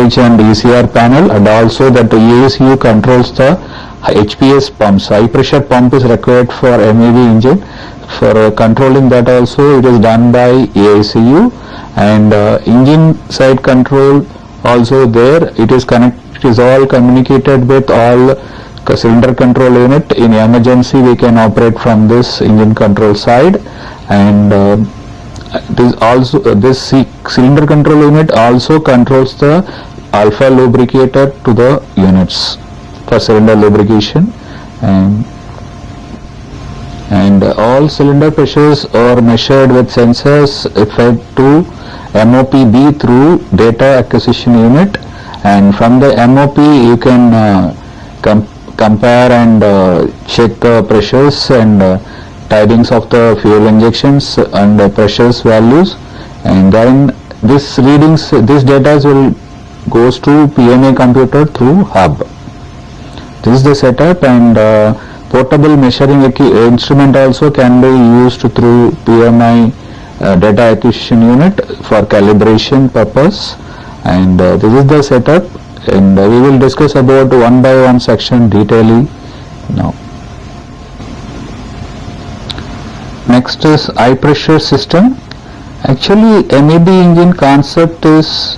voltage and ECR panel, and also that the ECU controls the HPS pumps. High pressure pump is required for MAV engine. For controlling that also it is done by ECU, and engine side control also there. It is all communicated with all cylinder control unit. In emergency we can operate from this engine control side, and this cylinder control unit also controls the alpha lubricator to the units for cylinder lubrication, and all cylinder pressures are measured with sensors fed to MOP-B through data acquisition unit, and from the MOP you can compare and check the pressures and tidings of the fuel injections and pressures values, and then this data will goes to PMA computer through hub. This is the setup, and portable measuring instrument also can be used through PMI data acquisition unit for calibration purpose, and this is the setup, and we will discuss about one by one section detailing now. Next is high pressure system. Actually, MAB engine concept is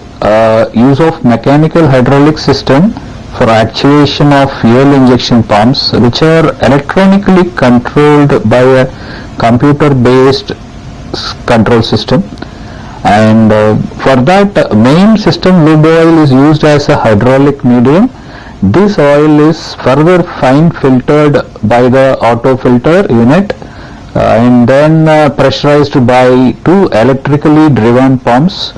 use of mechanical hydraulic system for actuation of fuel injection pumps, which are electronically controlled by a computer based control system, and for that main system lube oil is used as a hydraulic medium. This oil is further fine filtered by the auto filter unit, and then pressurized by two electrically driven pumps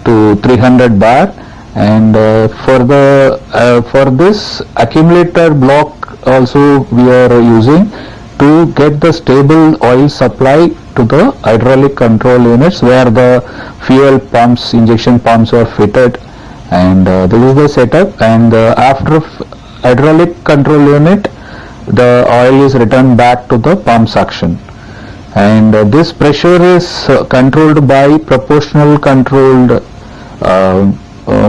to 300 bar, and for this accumulator block also we are using to get the stable oil supply to the hydraulic control units where the fuel pumps, injection pumps are fitted, and this is the setup, and after hydraulic control unit the oil is returned back to the pump suction, and this pressure is controlled by proportional controlled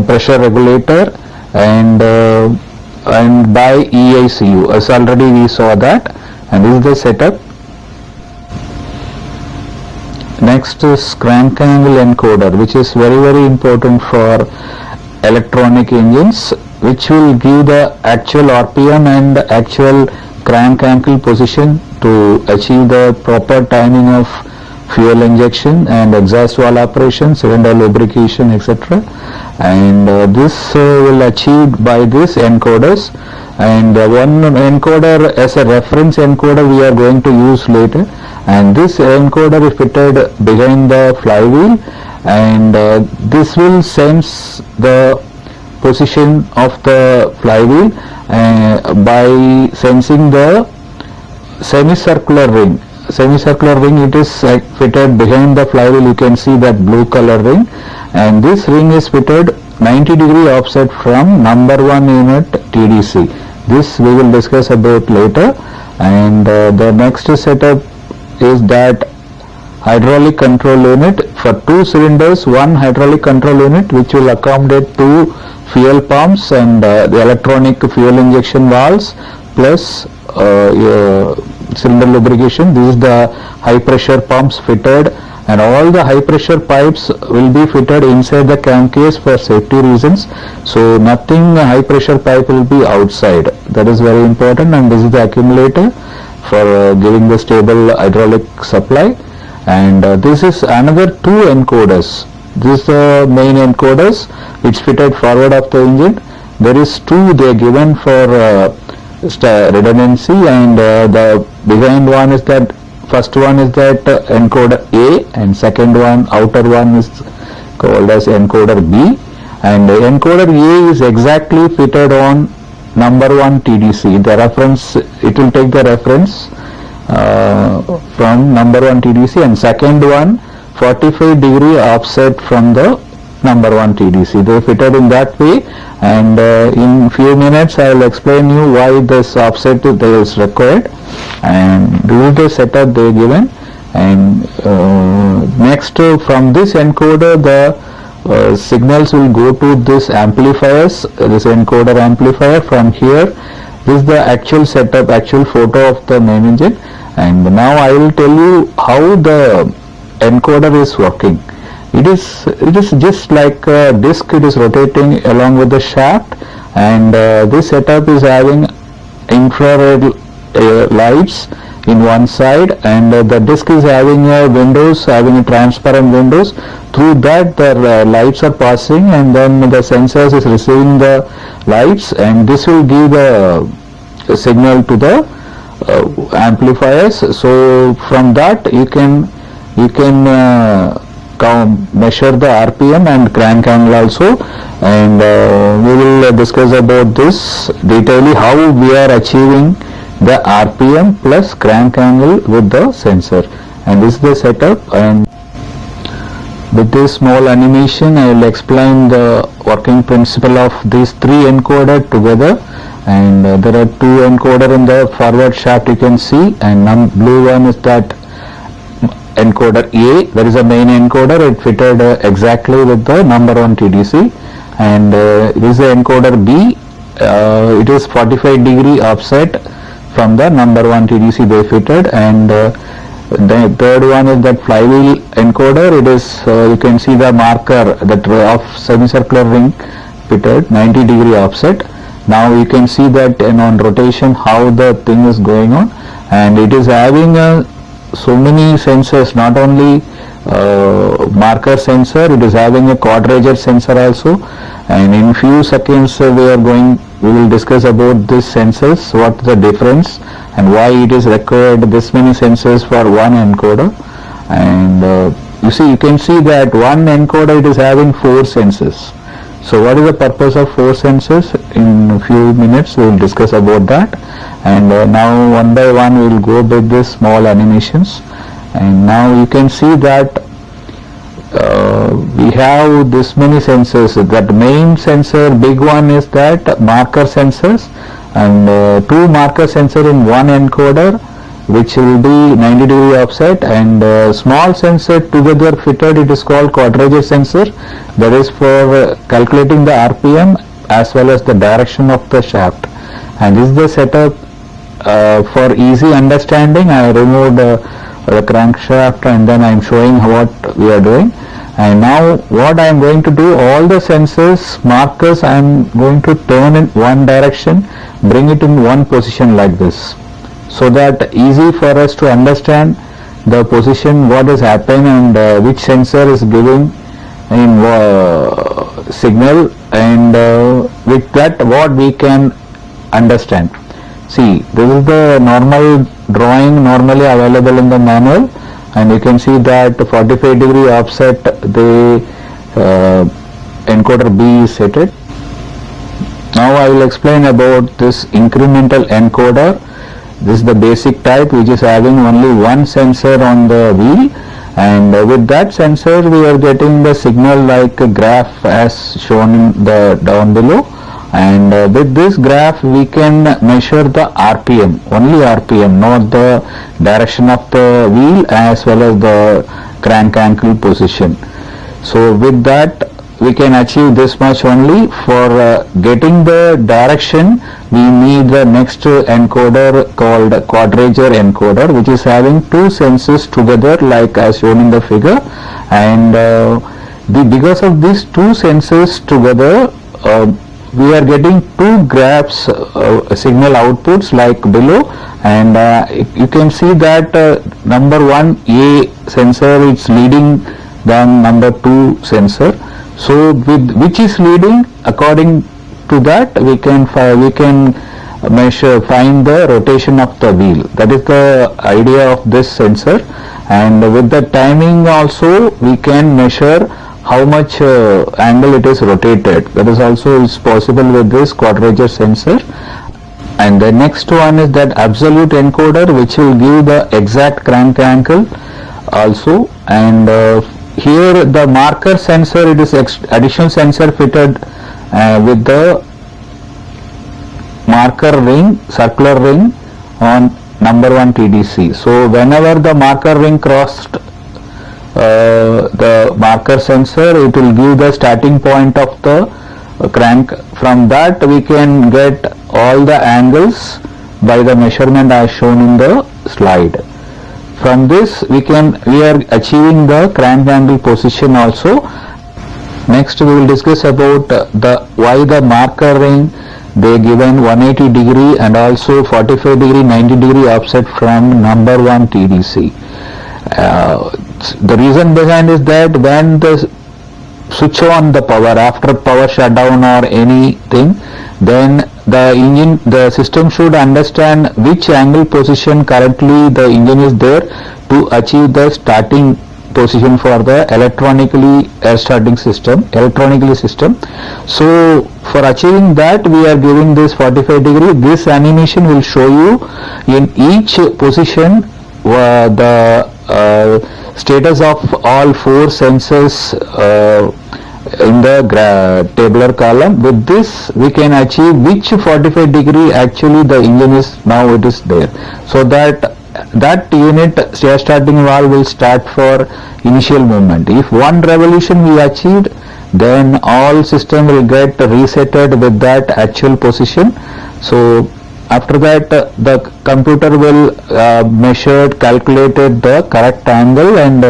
pressure regulator and by EICU, as already we saw that, and this is the setup. Next is crank angle encoder, which is very important for electronic engines, which will give the actual RPM and the actual crank angle position to achieve the proper timing of fuel injection and exhaust valve operation, cylinder lubrication, etc. And this will achieved by this encoders, and one encoder as a reference encoder we are going to use later, and this encoder is fitted behind the flywheel, and this will sense the position of the flywheel by sensing the semicircular ring. It is fitted behind the flywheel. You can see that blue color ring, and this ring is fitted 90-degree offset from number 1 unit TDC. This we will discuss about later, and the next setup is that hydraulic control unit for 2 cylinders, 1 hydraulic control unit which will accommodate 2 fuel pumps and the electronic fuel injection valves plus cylinder lubrication. This is the high pressure pumps fitted, and all the high pressure pipes will be fitted inside the crankcase for safety reasons, so nothing high pressure pipe will be outside. That is very important, and this is the accumulator for giving the stable hydraulic supply, and this is another 2 encoders. This is the main encoders which fitted forward of the engine. There is 2 they are given for redundancy, and the behind one is that first one is that encoder A, and second one, outer one, is called as encoder B, and encoder A is exactly fitted on number 1 TDC. The reference, it will take the reference from number 1 TDC, and second one 45-degree offset from the number 1 TDC. They fitted in that way, and in few minutes I will explain you why this offset is required, and this is the setup they are given. And next, from this encoder the signals will go to this amplifiers, this encoder amplifier. From here, this is the actual setup, actual photo of the main engine, and now I will tell you how the encoder is working. It is just like a disc. It is rotating along with the shaft, and this setup is having infrared lights in one side, and the disc is having a windows, having a transparent windows. Through that the lights are passing, and then the sensors is receiving the lights, and this will give the signal to the amplifiers. So from that you can measure the RPM and crank angle also, and we will discuss about this detailedly, how we are achieving the RPM plus crank angle with the sensor. And this is the setup, and with this small animation I will explain the working principle of these three encoder together. And there are two encoder in the forward shaft, you can see, and blue one is that encoder A, that is a main encoder. It fitted exactly with the number 1 TDC, and this is the encoder B. It is 45 degree offset from the number 1 TDC they fitted, and the third one is that flywheel encoder. It is you can see the marker that of semicircular ring fitted 90 degree offset. Now you can see that on rotation how the thing is going on, and it is having so many sensors, not only marker sensor, it is having a quadrature sensor also. And in few seconds we will discuss about these sensors, what the difference and why it is required this many sensors for one encoder. And you can see that one encoder, it is having 4 sensors. So what is the purpose of 4 sensors? In a few minutes we will discuss about that. And now one by one we will go with this small animations. And now you can see that we have this many sensors. That main sensor, big one, is that marker sensors, and 2 marker sensor in one encoder, which will be 90 degree offset, and small sensor together fitted, it is called quadrature sensor, that is for calculating the RPM as well as the direction of the shaft. And this is the setup. For easy understanding, I removed the crankshaft, and then I am showing what we are doing. And now what I am going to do, all the sensors markers I am going to turn in one direction, bring it in one position like this, so that easy for us to understand the position, what is happening, and which sensor is giving in signal, and with that what we can understand. See, this is the normal drawing normally available in the manual, and you can see that 45 degree offset the encoder B is set it. Now I will explain about this incremental encoder. This is the basic type, which is having only one sensor on the wheel, and with that sensor we are getting the signal like a graph as shown in the down below. And with this graph we can measure the RPM, only RPM, not the direction of the wheel as well as the crank angle position. So with that we can achieve this much only. For getting the direction, we need the next encoder called quadrature encoder, which is having 2 sensors together like as shown in the figure. And because of these 2 sensors together, we are getting 2 graphs signal outputs like below, and you can see that number 1 A sensor is leading than number 2 sensor. So with which is leading, according to that we can find the rotation of the wheel. That is the idea of this sensor. And with the timing also we can measure how much angle it is rotated. That is also is possible with this quadrature sensor. And the next one is that absolute encoder, which will give the exact crank angle also. And here the marker sensor, it is additional sensor fitted with the marker ring, circular ring on number 1 TDC. So whenever the marker ring crossed the marker sensor, it will give the starting point of the crank. From that we can get all the angles by the measurement as shown in the slide. From this we are achieving the crank angle position also. Next we will discuss about why the marker ring they given 180 degree and also 45 degree 90 degree offset from number 1 TDC. The reason behind is that when the switch on the power after power shutdown or anything, then the system should understand which angle position currently the engine is there to achieve the starting position for the electronically system. So for achieving that we are giving this 45 degree. This animation will show you in each position the status of all 4 sensors in the tabular column. With this we can achieve which 45 degree actually the engine is now it is there, so that unit starting valve will start for initial movement. If 1 revolution we achieved, then all system will get resetted with that actual position. So after that the computer will calculated the correct angle, and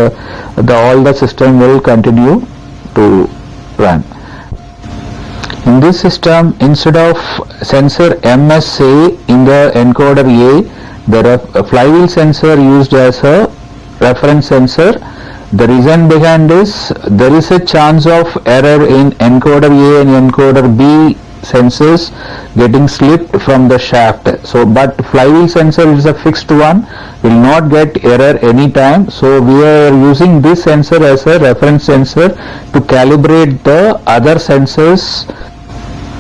all the system will continue to run. In this system, instead of sensor MSA in the encoder A, the flywheel sensor used as a reference sensor. The reason behind this, there is a chance of error in encoder A and encoder B sensors getting slipped from the shaft. So but flywheel sensor is a fixed one, will not get error anytime. So we are using this sensor as a reference sensor to calibrate the other sensors.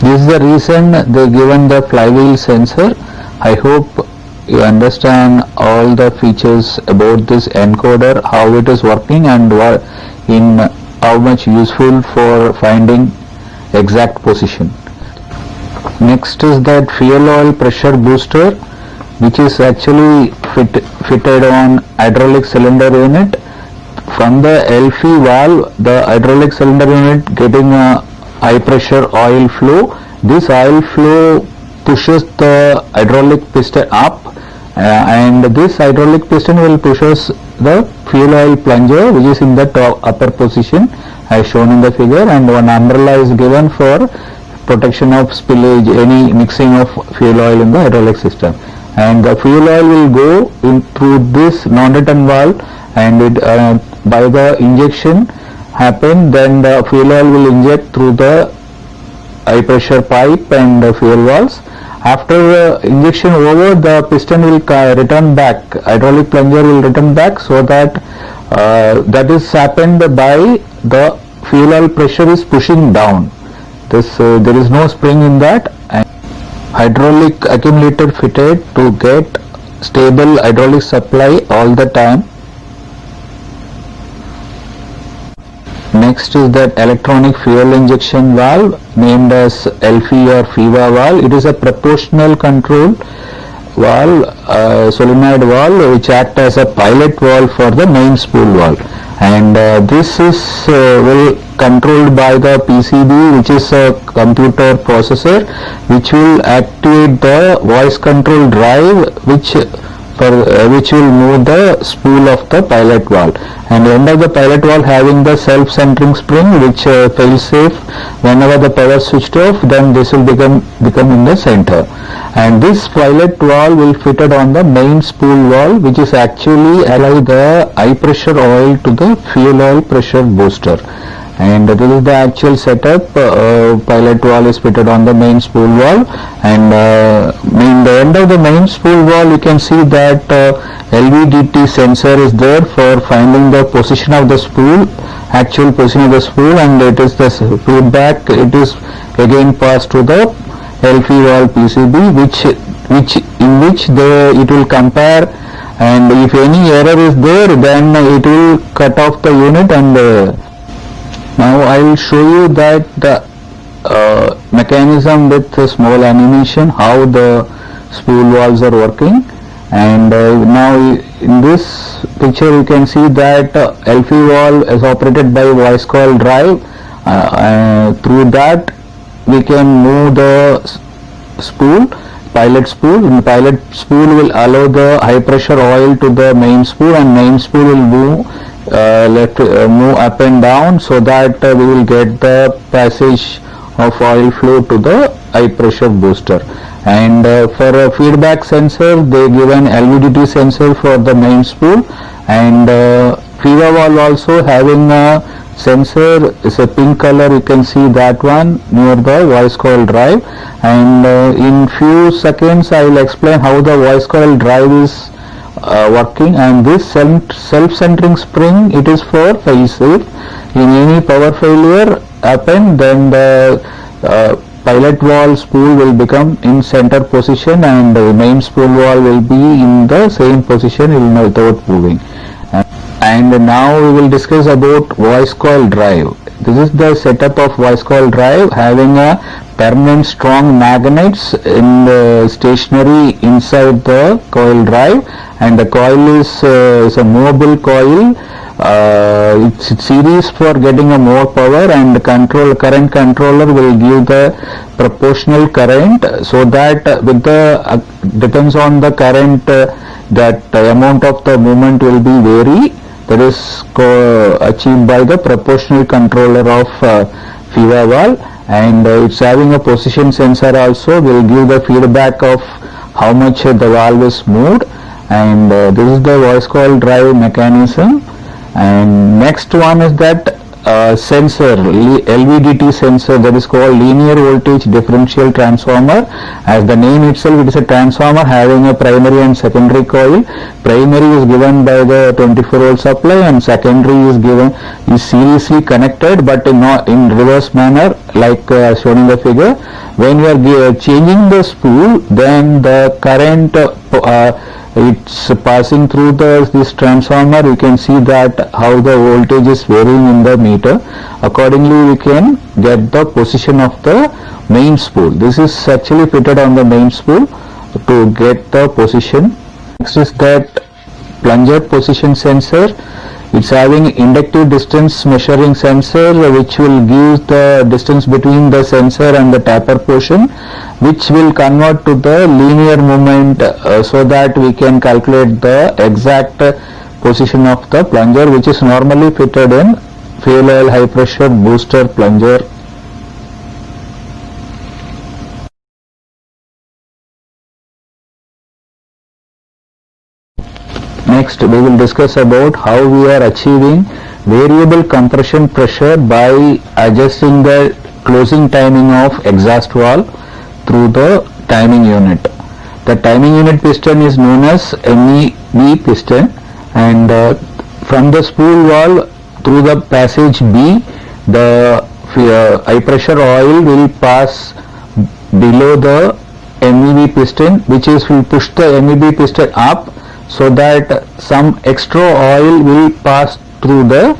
This is the reason they given the flywheel sensor. I hope you understand all the features about this encoder, how it is working, and how much useful for finding exact position. Next is that fuel oil pressure booster, which is actually fitted on hydraulic cylinder unit. From the LFE valve, the hydraulic cylinder unit getting a high pressure oil flow. This oil flow pushes the hydraulic piston up, and this hydraulic piston will pushes the fuel oil plunger, which is in the upper position as shown in the figure, and one umbrella is given for protection of spillage, any mixing of fuel oil in the hydraulic system. And the fuel oil will go in through this non-return valve, and it by the injection happen, then the fuel oil will inject through the high pressure pipe and the fuel valves. After injection over, the piston will return back, hydraulic plunger will return back, so that that is happened by the fuel oil pressure is pushing down. There is no spring in that, and hydraulic accumulator fitted to get stable hydraulic supply all the time. Next is that electronic fuel injection valve named as LFE or FIVA valve. It is a proportional control valve, solenoid valve, which acts as a pilot valve for the main spool valve, and this is controlled by the PCB, which is a computer processor, which will activate the voice control drive, which will move the spool of the pilot valve, and end of the pilot valve having the self-centering spring, which fails safe. Whenever the power switched off, then this will become in the center, and this pilot valve will fitted on the main spool valve, which is actually allow the high pressure oil to the fuel oil pressure booster. And this is the actual setup. Pilot valve is fitted on the main spool valve, and in the end of the main spool valve you can see that LVDT sensor is there for finding the position of the spool, actual position of the spool, and it is the feedback, it is again passed to the LFE valve PCB, which it will compare, and if any error is there, then it will cut off the unit. And now I will show you that the mechanism with a small animation, how the spool valves are working. And now in this picture you can see that LV valve is operated by voice coil drive. Through that we can move the spool, pilot spool. And pilot spool will allow the high pressure oil to the main spool, and main spool will move move up and down, so that we will get the passage of oil flow to the high pressure booster. And for a feedback sensor they give an LVDT sensor for the main spool, and FIVA valve also having a sensor is a pink color, you can see that one near the voice coil drive. And in few seconds I will explain how the voice coil drive is working. And this self-centering spring, it is for fail-safe. In any power failure happen, then the pilot valve spool will become in center position, and the main spool valve will be in the same position without moving. And now we will discuss about voice coil drive. This is the setup of voice coil drive, having a permanent strong magnets in the stationary inside the coil drive, and the coil is a movable coil. It's series for getting a more power, and the current controller will give the proportional current, so that with the depends on the current, that amount of the movement will be vary. That is achieved by the proportional controller of FIVA valve. And it's having a position sensor also, will give the feedback of how much the valve is moved. And this is the voice coil drive mechanism. And next one is that sensor, LVDT sensor, that is called linear voltage differential transformer. As the name itself, it is a transformer having a primary and secondary coil. Primary is given by the 24 volt supply, and secondary is seriously connected, but in reverse manner, like shown in the figure. When you are changing the spool, then the current it's passing through this transformer. You can see that how the voltage is varying in the meter. Accordingly we can get the position of the main spool. This is actually fitted on the main spool to get the position. Next is that plunger position sensor. It's having inductive distance measuring sensor, which will give the distance between the sensor and the taper portion, which will convert to the linear movement, so that we can calculate the exact position of the plunger, which is normally fitted in fuel oil high pressure booster plunger. Next we will discuss about how we are achieving variable compression pressure by adjusting the closing timing of exhaust valve through the timing unit. The timing unit piston is known as MEB piston, and from the spool valve through the passage B, the high pressure oil will pass below the MEB piston, which will push the MEB piston up, so that some extra oil will pass through the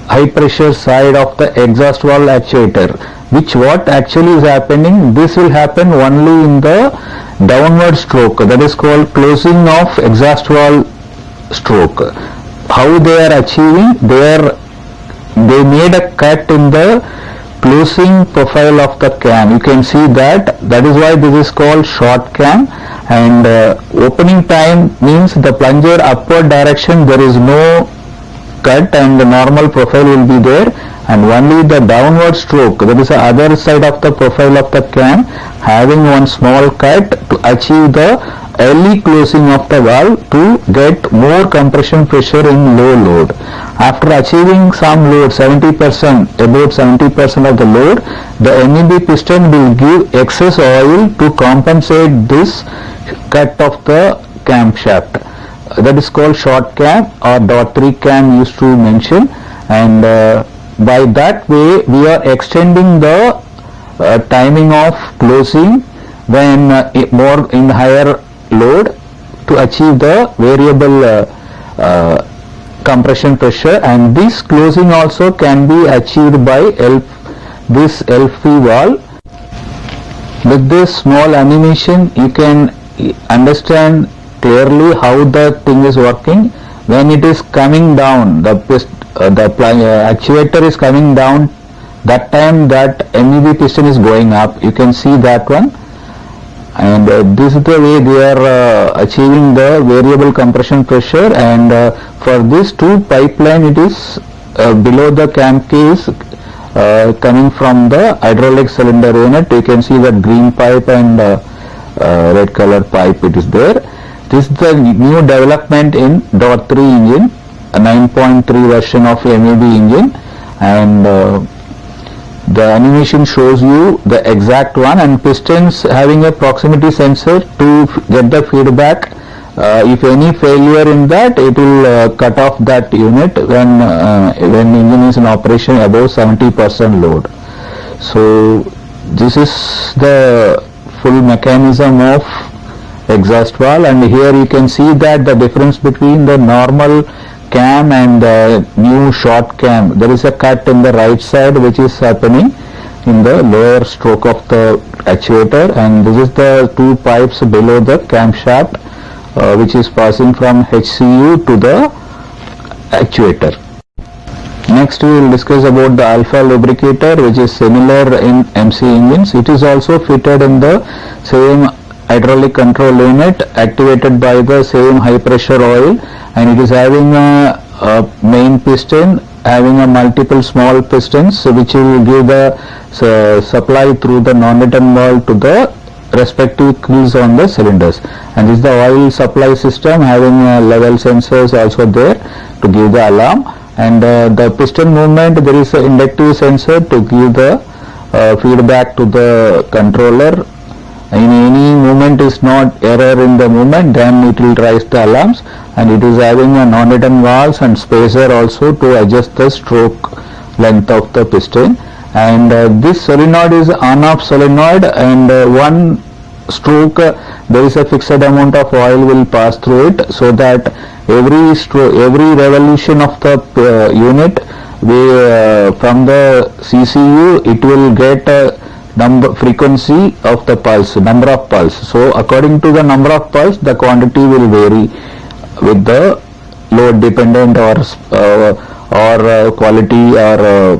high pressure side of the exhaust valve actuator. Which what actually is happening, this will happen only in the downward stroke, that is called closing of exhaust valve stroke. How they are achieving, they made a cut in the closing profile of the cam. You can see that is why this is called short cam. And opening time means the plunger upward direction there is no cut, and the normal profile will be there, and only the downward stroke, that is the other side of the profile of the cam, having one small cut to achieve the early closing of the valve to get more compression pressure in low load. After achieving some load, 70%, about 70% of the load, the MEB piston will give excess oil to compensate this cut of the camshaft. That is called short cam, or dot 3 cam used to mention. And by that way we are extending the timing of closing when more in higher load to achieve the variable compression pressure. And this closing also can be achieved by this LV valve. With this small animation you can understand clearly how the thing is working. When it is coming down, the actuator is coming down, that time that MEB piston is going up. You can see that one. And this is the way they are achieving the variable compression pressure. And for this two pipeline, it is below the cam case coming from the hydraulic cylinder unit. You can see that green pipe and red colored pipe, it is there. This is the new development in DOT 3 engine, a 9.3 version of MEB engine, and the animation shows you the exact one, and pistons having a proximity sensor to get the feedback. If any failure in that, it will cut off that unit when engine is in operation above 70% load. So this is the full mechanism of exhaust valve, and here you can see that the difference between the normal cam and the new short cam, there is a cut in the right side which is happening in the lower stroke of the actuator, and this is the two pipes below the camshaft which is passing from HCU to the actuator. Next we will discuss about the alpha lubricator, which is similar in MC engines. It is also fitted in the same hydraulic control unit, activated by the same high pressure oil, and it is having a main piston having a multiple small pistons which will give the supply through the non-return valve to the respective keys on the cylinders. And this is the oil supply system having level sensors also there to give the alarm, and the piston movement, there is an inductive sensor to give the feedback to the controller. In any movement is not error in the movement, then it will raise the alarms, and it is having a non-return valves and spacer also to adjust the stroke length of the piston. And this solenoid is on-off solenoid, and one stroke there is a fixed amount of oil will pass through it, so that every revolution of the unit from the CCU, it will get frequency of the pulse, number of pulse. So according to the number of pulse, the quantity will vary with the load dependent or quality or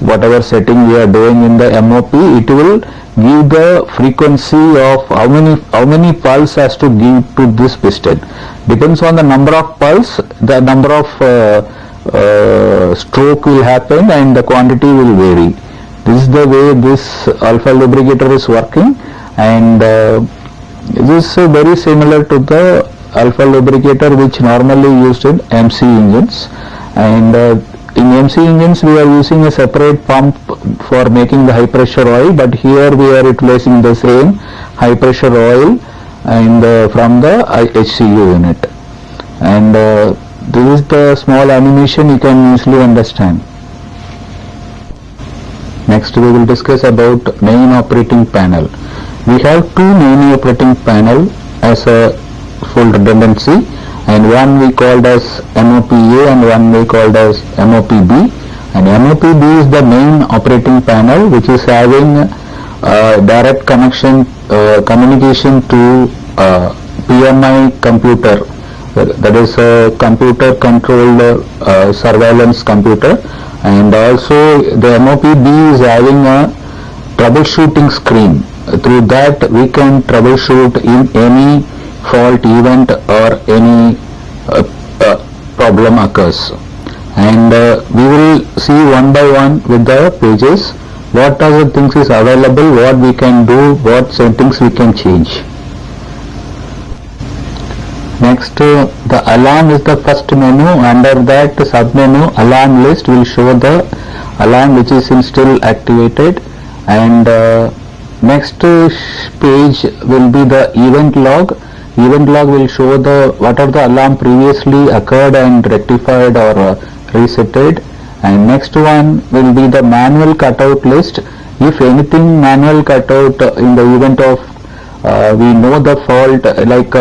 whatever setting we are doing in the MOP. It will give the frequency of how many pulse has to give to this piston. Depends on the number of pulse, the number of stroke will happen, and the quantity will vary. This is the way this alpha lubricator is working, and this is very similar to the alpha lubricator which normally used in MC engines. And in MC engines we are using a separate pump for making the high pressure oil, but here we are utilizing the same high pressure oil and from the HCU unit. And this is the small animation, you can easily understand. Next we will discuss about main operating panel. We have two main operating panel as a full redundancy, and one we called as MOP-A and one we called as MOP-B. And MOP-B is the main operating panel which is having direct connection communication to PMI computer, that is a computer controlled surveillance computer. And also the MOP-B is having a troubleshooting screen. Through that we can troubleshoot in any fault event or any problem occurs. And we will see one by one with the pages what are the things is available, what we can do, what settings we can change. Next, the alarm is the first menu. Under that sub menu, alarm list will show the alarm which is still activated, and next page will be the event log. Event log will show the what are the alarm previously occurred and rectified or resetted. And next one will be the manual cutout list. If anything manual cutout in the event of we know the fault, like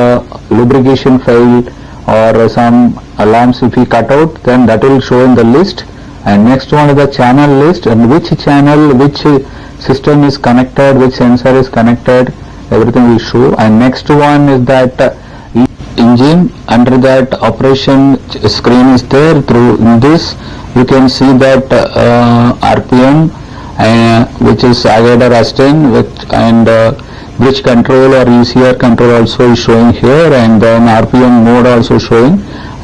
lubrication fail or some alarms, if we cut out, then that will show in the list. And next one is the channel list, and which channel, which system is connected, which sensor is connected, everything will show. And next one is that engine. Under that operation screen is there. Through this you can see that RPM which is agitator assistant and bridge control or ECR control also is showing here, and then RPM mode also showing,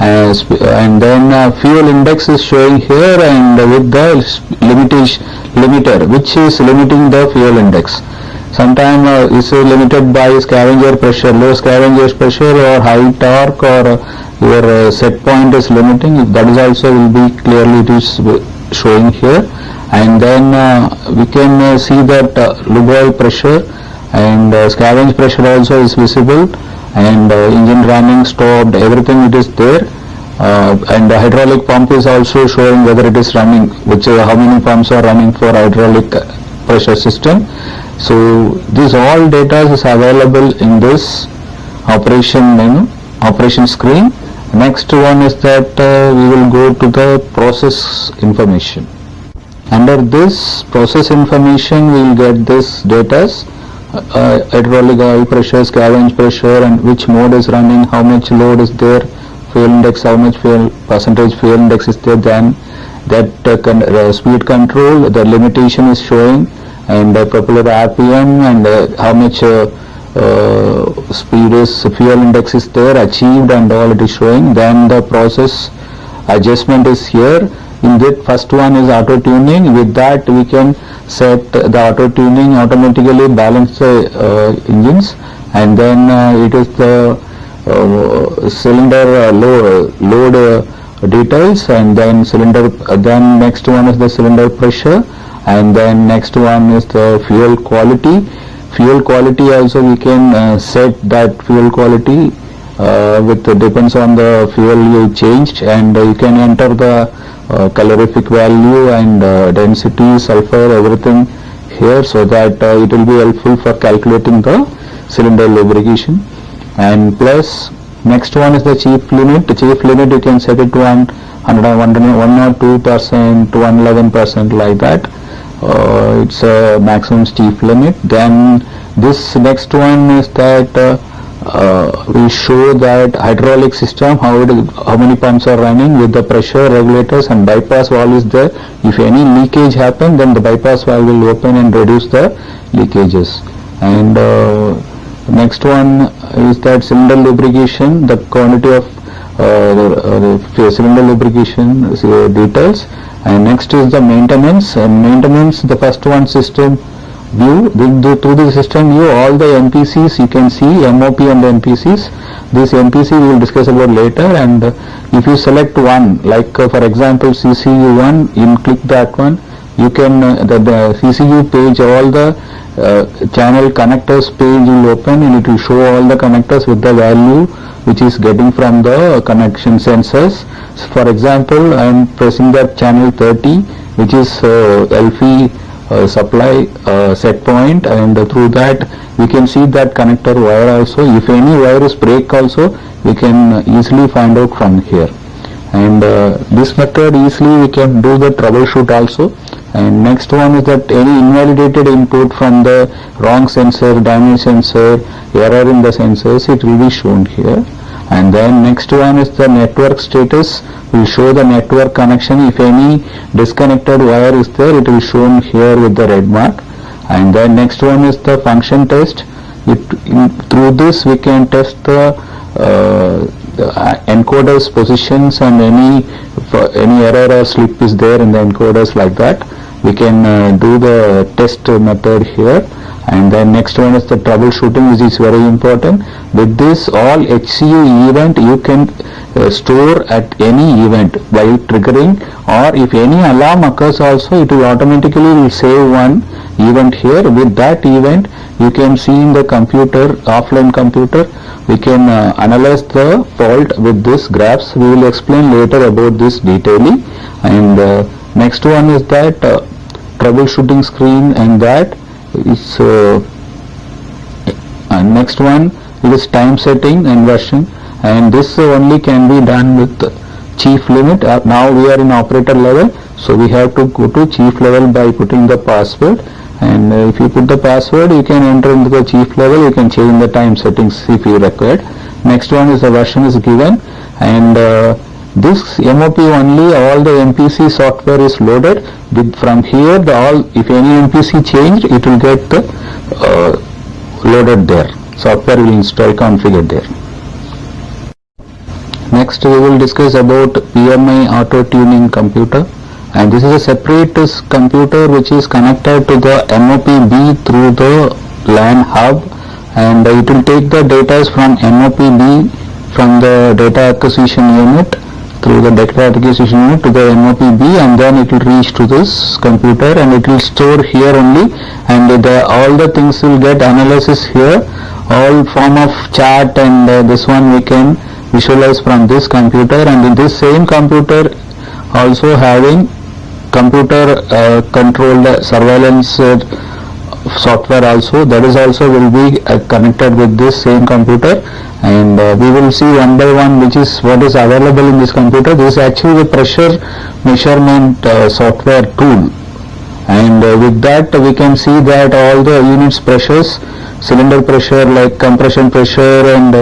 and then fuel index is showing here, and with the limiter which is limiting the fuel index. Sometimes is limited by scavenger pressure, low scavenger pressure or high torque, or your set point is limiting. That is also will be clearly it is showing here. And then we can see that lube oil pressure and scavenge pressure also is visible, and engine running, stopped, everything it is there. And the hydraulic pump is also showing whether it is running, which how many pumps are running for hydraulic pressure system. So this all data is available in this operation menu, operation screen. Next one is that we will go to the process information. Under this process information we will get this data, hydraulic oil pressure, scavenge pressure, and which mode is running, how much load is there, fuel index, how much percentage fuel index is there, then that speed control, the limitation is showing, and propeller RPM, and how much speed is, fuel index is there achieved, and all it is showing. Then the process adjustment is here. In that first one is auto tuning. With that we can set the auto tuning, automatically balance the engines, and then it is the cylinder load details, and then cylinder, then next one is the cylinder pressure, and then next one is the fuel quality. Fuel quality also we can set that fuel quality with depends on the fuel you changed, and you can enter the calorific value and density, sulfur, everything here, so that it will be helpful for calculating the cylinder lubrication. And plus next one is the chief limit. The chief limit you can set it to 1 or 2% to 111%, like that. It's a maximum chief limit. Then this next one is that we show that hydraulic system, how many pumps are running with the pressure regulators, and bypass valve is there. If any leakage happen, then the bypass valve will open and reduce the leakages. And next one is that cylinder lubrication, the quantity of the cylinder lubrication details. And next is the maintenance. And maintenance, the first one, system view. Through the system view, all the MPCs you can see, MOP and MPCs. This MPC we will discuss about later. And if you select one, like for example CCU1, you click that one, you can the CCU page, all the channel connectors page will open, and it will show all the connectors with the value which is getting from the connection sensors. So for example, I am pressing that channel 30, which is LV supply set point, and through that we can see that connector wire also. If any wire is break also, we can easily find out from here. And this method easily we can do the troubleshoot also. And next one is that any invalidated input from the wrong sensor, damaged sensor, error in the sensors, it will be shown here. And then next one is the network status. We will show the network connection. If any disconnected wire is there, it will shown here with the red mark. And then next one is the function test. Through this we can test the encoders positions, and any error or slip is there in the encoders, like that. We can do the test method here. And then next one is the troubleshooting, which is very important. With this, all HCU event you can store at any event by triggering, or if any alarm occurs also, it will automatically save one event here. With that event you can see in the computer, offline computer, we can analyze the fault with this graphs. We will explain later about this detailing. And next one is that troubleshooting screen, and that is next one is time setting inversion, and this only can be done with chief limit. Now we are in operator level, so we have to go to chief level by putting the password. And if you put the password, you can enter into the chief level. You can change the time settings if you required. Next one is the version is given, and this MOP only, all the MPC software is loaded. From here, if any MPC changed, it will get loaded there. Software will install, configured there. Next we will discuss about PMI auto tuning computer, and this is a separate computer which is connected to the MOP-B through the LAN hub, and it will take the data from MOP-B from the data acquisition unit through the data acquisition unit to the MOP-B, and then it will reach to this computer and it will store here only, and all the things will get analysis here, all form of chat, and this one we can visualize from this computer. And in this same computer also having computer controlled surveillance software also, that is also will be connected with this same computer, and we will see one by one what is available in this computer. This is actually the pressure measurement software tool, and with that we can see that all the units pressures, cylinder pressure like compression pressure and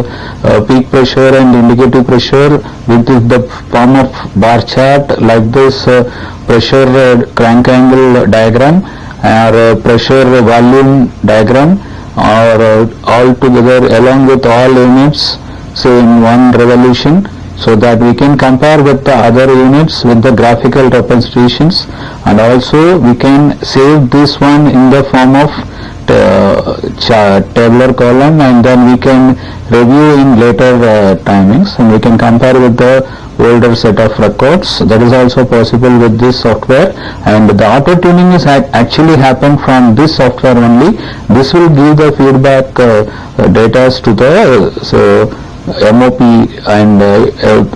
peak pressure and indicative pressure with the form of bar chart like this, pressure crank angle diagram or pressure volume diagram, or all together along with all units, say in one revolution, so that we can compare with the other units with the graphical representations, and also we can save this one in the form of tabular column, and then we can review in later timings, and we can compare with the older set of records. That is also possible with this software, and the auto tuning is actually happen from this software only. This will give the feedback data to the MOP and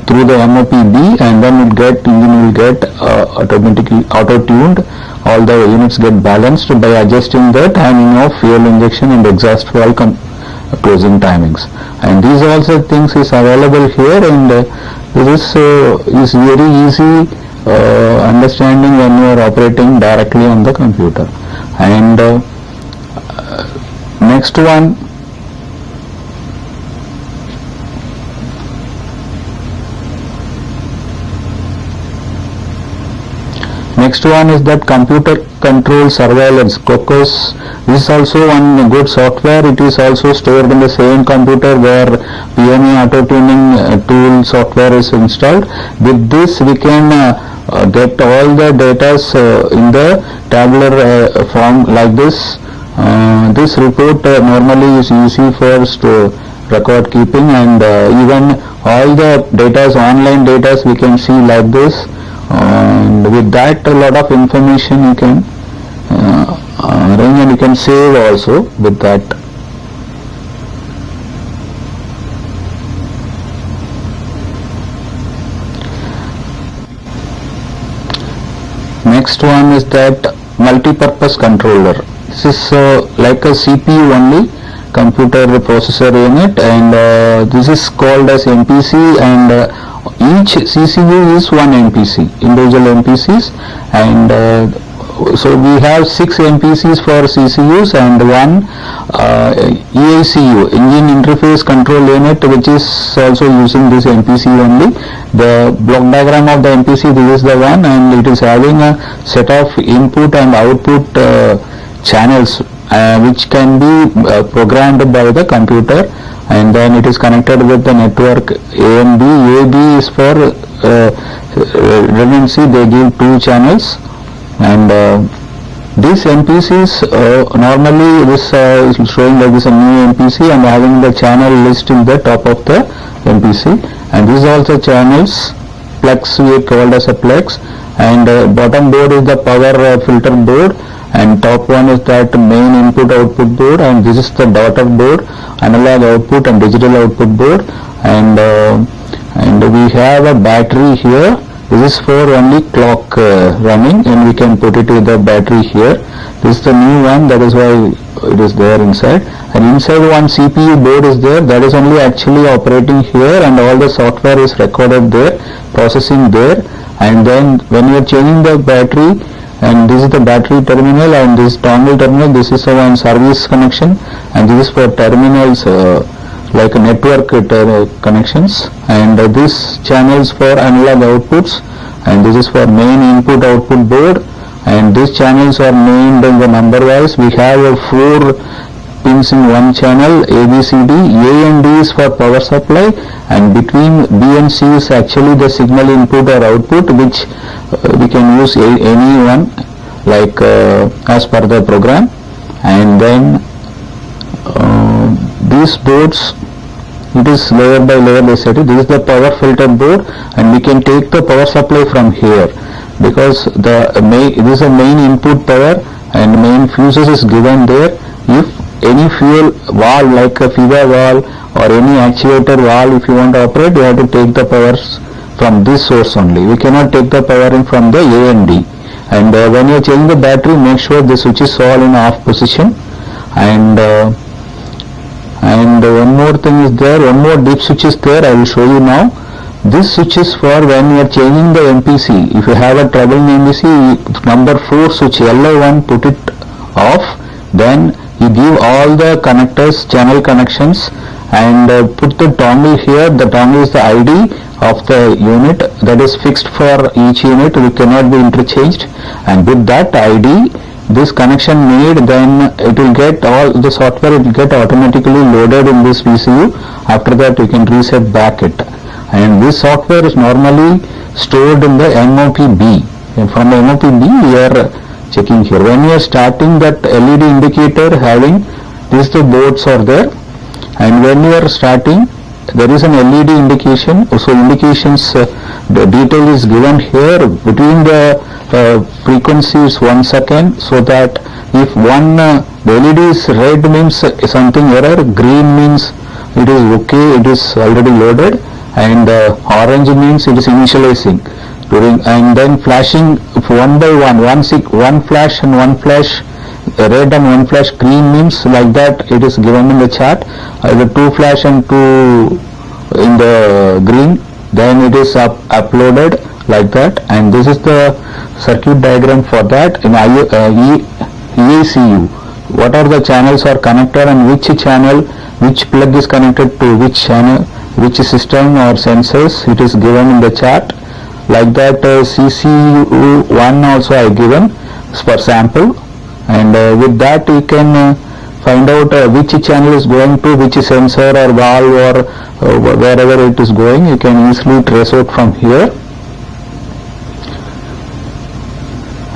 through the MOP-B, and then engine will get automatically auto-tuned. All the units get balanced by adjusting the timing of fuel injection and exhaust valve closing timings. And these also things is available here, and this is very easy understanding when you are operating directly on the computer. And next one, is that computer control surveillance, COCOS. This is also one good software. It is also stored in the same computer where PMI auto tuning tool software is installed. With this we can get all the data in the tabular form like this. This report normally is easy for record keeping, and even all the data, online data, we can see like this. And with that a lot of information you can arrange, and you can save also with that. Next one is that multi-purpose controller. This is like a CPU only, computer processor unit, and this is called as MPC, and each CCU is one MPC, individual MPCs, and so we have 6 MPCs for CCUs and one EICU, engine interface control unit, which is also using this MPC only. The block diagram of the MPC, this is the one, and it is having a set of input and output channels which can be programmed by the computer, and then it is connected with the network A and B. AB is for redundancy, they give 2 channels, and these MPCs normally this is showing like this a new MPC and having the channel list in the top of the MPC, and these are also channels. Plex we called as a plex, and bottom board is the power filter board, and top one is that main input output board, and this is the daughter board, analog output and digital output board, and we have a battery here. This is for only clock running, and we can put it with the battery here. This is the new one, that is why it is there inside, and inside one CPU board is there, that is only actually operating here, and all the software is recorded there, processing there, and then when you are changing the battery, and this is the battery terminal, and this dongle terminal, this is one service connection, and this is for terminals like network connections, and this channels for analog outputs, and this is for main input output board, and these channels are named in the number wise. We have 4 pins in one channel, A, B, C, D. A and D is for power supply, and between B and C is actually the signal input or output, which we can use any one, like as per the program. And then these boards, it is layer by layer they set it. This is the power filter board, and we can take the power supply from here, because this is a main input power and main fuses is given there. If any fuel valve like a feeder valve or any actuator valve, if you want to operate, you have to take the powers from this source only. We cannot take the power in from the A and D. And when you are changing the battery, make sure the switch is all in off position. And one more thing is there, one more dip switch is there, I will show you now. This switch is for when you are changing the MPC. If you have a trouble in MPC, number 4 switch, yellow one, put it off, then you give all the connectors, channel connections, and put the dongle here. The dongle is the ID of the unit that is fixed for each unit, we cannot be interchanged, and with that ID, this connection made, then it will get all the software, it will get automatically loaded in this VCU. After that you can reset back it, and this software is normally stored in the MOPB, and from the MOPB we are checking here. When you are starting, that LED indicator having this, the boards are there, and when you are starting there is an LED indication. So indications, the detail is given here. Between the frequencies 1 second, so that if one the LED is red means something error, green means it is okay, it is already loaded, and orange means it is initializing during, and then flashing one by one, one flash and one flash red and one flash green means like that it is given in the chart. The 2 flash and 2 in the green, then it is uploaded like that, and this is the circuit diagram for that. In EACU, what are the channels are connected and which channel, which plug is connected to which channel, which system or sensors, it is given in the chart. Like that CCU1 also I given for sample, and with that you can find out which channel is going to which sensor or valve or wherever it is going. You can easily trace out from here.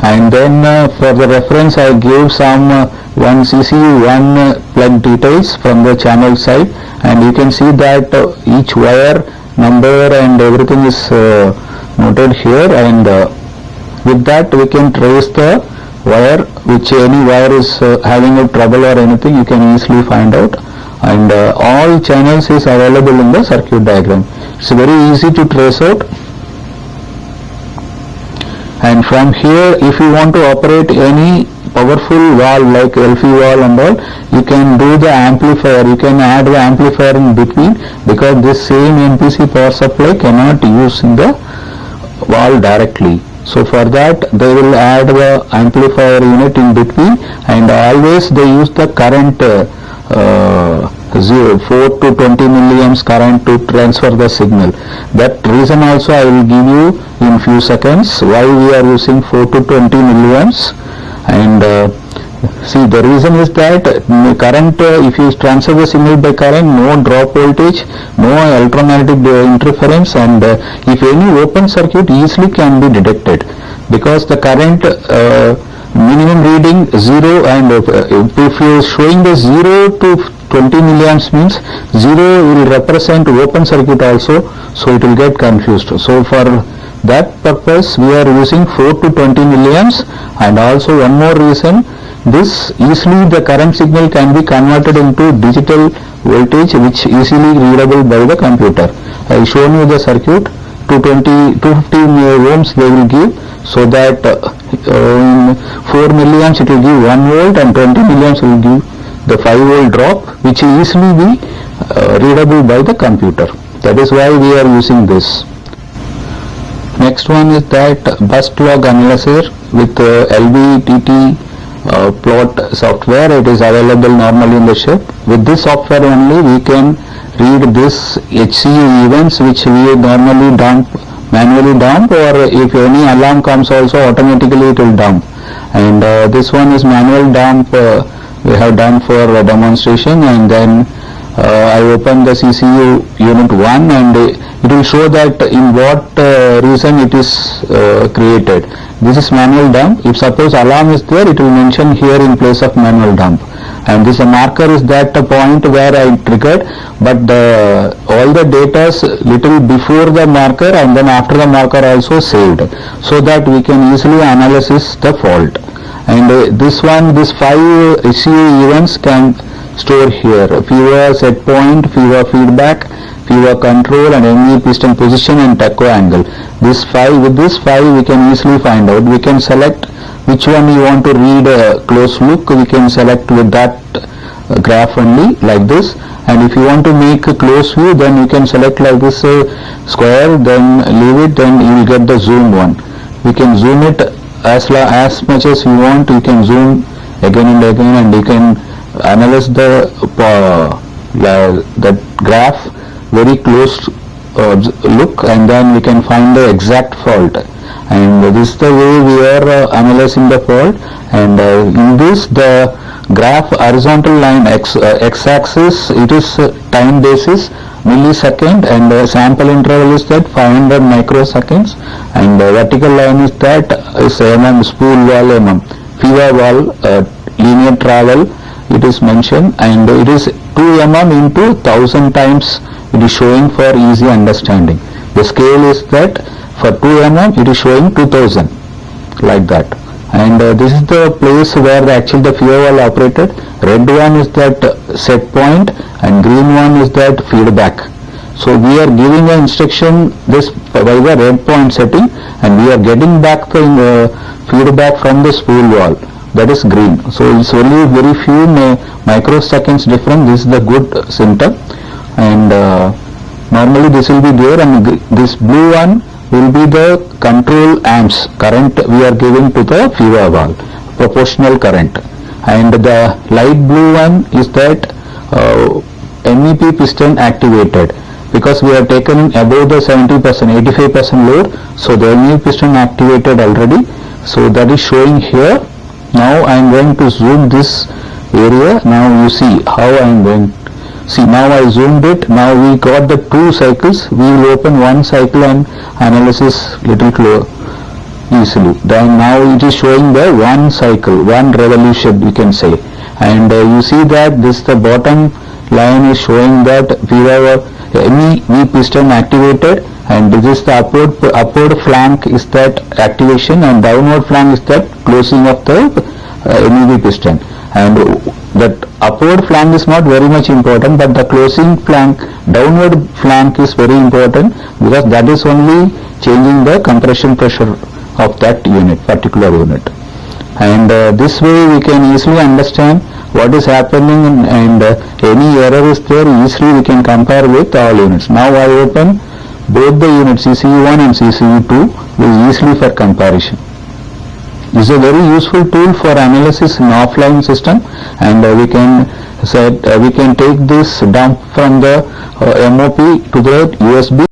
And then for the reference I gave some one CCU1 plug details from the channel side, and you can see that each wire number and everything is noted here, and with that we can trace the wire, which any wire is having a trouble or anything, you can easily find out, and all channels is available in the circuit diagram. It's very easy to trace out. And from here, if you want to operate any powerful valve like LFE valve and all, you can do the amplifier, you can add the amplifier in between, because this same MPC power supply cannot use in the valve directly. So for that they will add the amplifier unit in between, and always they use the current 4 to 20 milliamps current to transfer the signal. That reason also I will give you in few seconds why we are using 4 to 20 milliamps. And see, the reason is that current, if you transfer the signal by current, no drop voltage, no electromagnetic interference, and if any open circuit easily can be detected, because the current minimum reading 0, and if you are showing the 0 to 20 milliamps means 0 will represent open circuit also, so it will get confused. So for that purpose we are using 4 to 20 milliamps. And also one more reason, this easily the current signal can be converted into digital voltage, which easily readable by the computer. I shown you the circuit. 250 ohms they will give, so that in 4 milliamps it will give 1 volt, and 20 milliamps will give the 5 volt drop, which easily be readable by the computer. That is why we are using this. Next one is that bus log analyzer with LVTT plot software. It is available normally in the ship. With this software only we can read this HCU events which we normally manually dump, or if any alarm comes also automatically it will dump. And this one is manual dump we have done for demonstration, and then I open the CCU unit 1 and it will show that in what reason it is created. This is manual dump. If suppose alarm is there, it will mention here in place of manual dump. And this marker is that point where I triggered, but all the data is little before the marker and then after the marker also saved, so that we can easily analyze the fault. And this 5 HCU events can store here: fever set point, fever feedback, fever control, and MV piston position and tacho angle. With this 5 we can easily find out. We can select which one you want to read a close look. We can select with that graph only, like this. And if you want to make a close view, then you can select like this square, then leave it, then you will get the zoomed one. We can zoom it as much as you want. You can zoom again and again, and you can analyze the graph very close look, and then we can find the exact fault. And this is the way we are analyzing the fault. And in this, the graph horizontal line x-axis, it is time basis millisecond, and the sample interval is that 500 microseconds, and the vertical line is that is mm, spool wall mm, fever wall linear travel it is mentioned, and it is 2 mm into 1000 times. It is showing for easy understanding. The scale is that for 2 mm it is showing 2000, like that. And this is the place where the fever wall operated. Red one is that set point, and green one is that feedback. So we are giving the instruction this by the red point setting, and we are getting back the feedback from the spool wall, that is green. So it's only very few microseconds difference. This is the good symptom, and normally this will be there, and this blue one will be the control amps current we are giving to the fever valve, proportional current. And the light blue one is that MEP piston activated, because we have taken above the 70%, 85% load, so the MEP piston activated already, so that is showing here. Now I am going to zoom this area. Now you see how I am going. See, now I zoomed it. Now we got the 2 cycles. We will open one cycle and analysis little easily. Then now it is showing the 1 cycle, 1 revolution we can say. And you see that this the bottom line is showing that MEP piston activated, and this is the upward flank is that activation, and downward flank is that closing of the MEP piston. And that upward flank is not very much important, but the closing flank, downward flank is very important, because that is only changing the compression pressure of that unit, particular unit. And this way we can easily understand what is happening, and any error is there, easily we can compare with all units. Now I open both the units, CCU1 and CCU2, is easily for comparison. This is a very useful tool for analysis in offline system, and we can take this dump from the MOP to the USB.